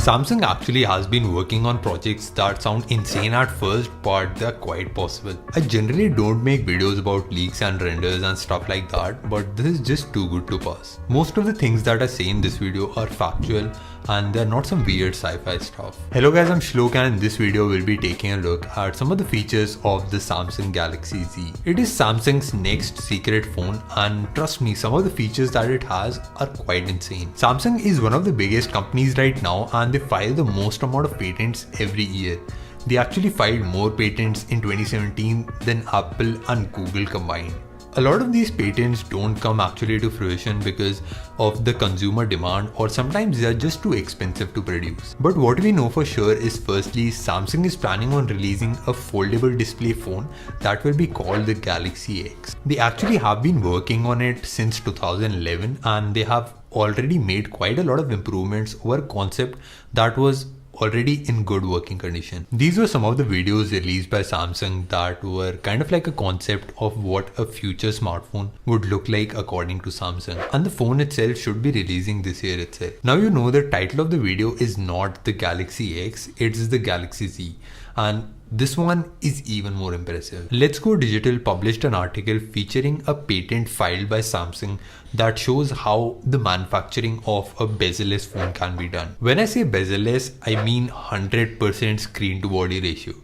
Samsung actually has been working on projects that sound insane at first, but they're quite possible. I generally don't make videos about leaks and renders and stuff like that, but this is just too good to pass. Most of the things that I say in this video are factual and they're not some weird sci-fi stuff. Hello guys, I'm Shlok and in this video we'll be taking a look at some of the features of the Samsung Galaxy Z. It is Samsung's next secret phone and trust me, some of the features that it has are quite insane. Samsung is one of the biggest companies right now and they file the most amount of patents every year. They actually filed more patents in 2017 than Apple and Google combined. A lot of these patents don't come actually to fruition because of the consumer demand, or sometimes they are just too expensive to produce. But what we know for sure is firstly, Samsung is planning on releasing a foldable display phone that will be called the Galaxy X. They actually have been working on it since 2011 and they have already made quite a lot of improvements over a concept that was already in good working condition. These were some of the videos released by Samsung that were kind of like a concept of what a future smartphone would look like according to Samsung. And the phone itself should be releasing this year itself. Now you know the title of the video is not the Galaxy X, it's the Galaxy Z. And this one is even more impressive. Let's Go Digital published an article featuring a patent filed by Samsung that shows how the manufacturing of a bezel-less phone can be done. When I say bezel-less, I mean 100% screen to body ratio.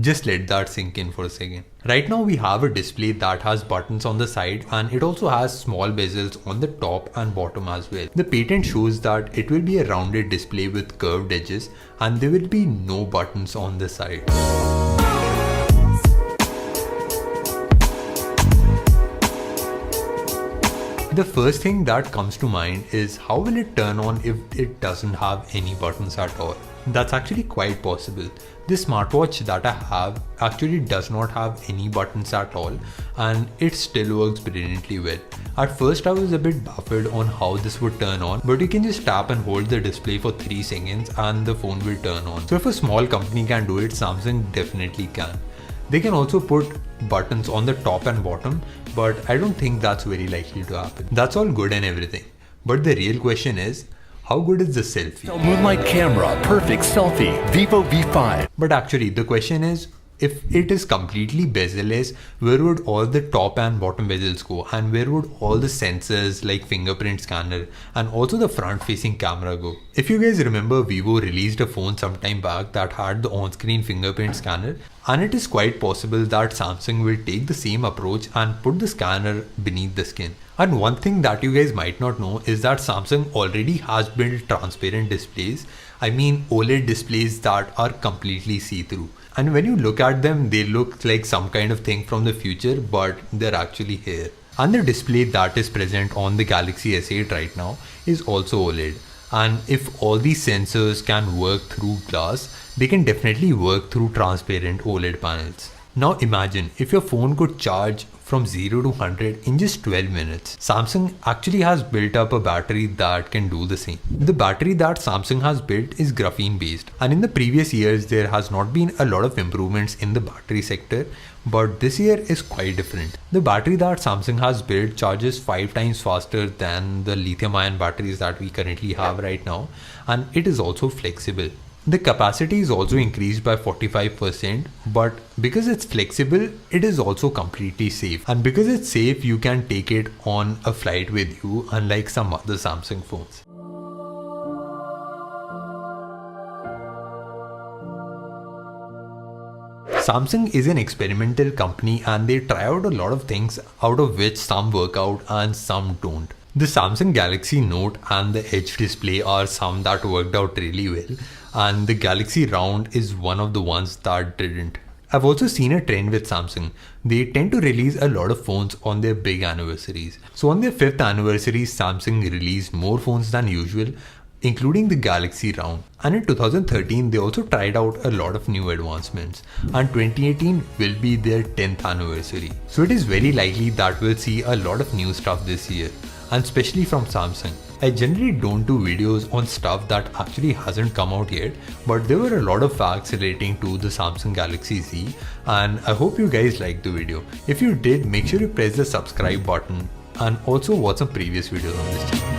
Just let that sink in for a second. Right now we have a display that has buttons on the side and it also has small bezels on the top and bottom as well. The patent shows that it will be a rounded display with curved edges and there will be no buttons on the side. The first thing that comes to mind is how will it turn on if it doesn't have any buttons at all? That's actually quite possible. This smartwatch that I have actually does not have any buttons at all and it still works brilliantly well. At first I was a bit baffled on how this would turn on, but you can just tap and hold the display for 3 seconds and the phone will turn on. So if a small company can do it, Samsung definitely can. They can also put buttons on the top and bottom, but I don't think that's very likely to happen. That's all good and everything. But the real question is, how good is the selfie? Moonlight camera, perfect selfie, Vivo V5. But actually the question is, if it is completely bezel-less, where would all the top and bottom bezels go? And where would all the sensors like fingerprint scanner and also the front facing camera go? If you guys remember, Vivo released a phone sometime back that had the on-screen fingerprint scanner, and it is quite possible that Samsung will take the same approach and put the scanner beneath the skin. And one thing that you guys might not know is that Samsung already has built transparent displays. I mean OLED displays that are completely see-through. And when you look at them, they look like some kind of thing from the future, but they're actually here. And the display that is present on the Galaxy S8 right now is also OLED. And if all these sensors can work through glass, they can definitely work through transparent OLED panels. Now imagine if your phone could charge from 0 to 100 in just 12 minutes. Samsung actually has built up a battery that can do the same. The battery that Samsung has built is graphene based, and in the previous years there has not been a lot of improvements in the battery sector, but this year is quite different. The battery that Samsung has built charges 5 times faster than the lithium-ion batteries that we currently have right now, and it is also flexible. The capacity is also increased by 45%, but because it's flexible, it is also completely safe. And because it's safe, you can take it on a flight with you, unlike some other Samsung phones. Samsung is an experimental company and they try out a lot of things, out of which some work out and some don't. The Samsung Galaxy Note and the Edge display are some that worked out really well, and the Galaxy Round is one of the ones that didn't. I've also seen a trend with Samsung. They tend to release a lot of phones on their big anniversaries. So on their 5th anniversary, Samsung released more phones than usual, including the Galaxy Round. And in 2013, they also tried out a lot of new advancements. And 2018 will be their 10th anniversary. So it is very likely that we'll see a lot of new stuff this year, and especially from Samsung. I generally don't do videos on stuff that actually hasn't come out yet, but there were a lot of facts relating to the Samsung Galaxy Z, and I hope you guys liked the video. If you did, make sure you press the subscribe button and also watch some previous videos on this channel.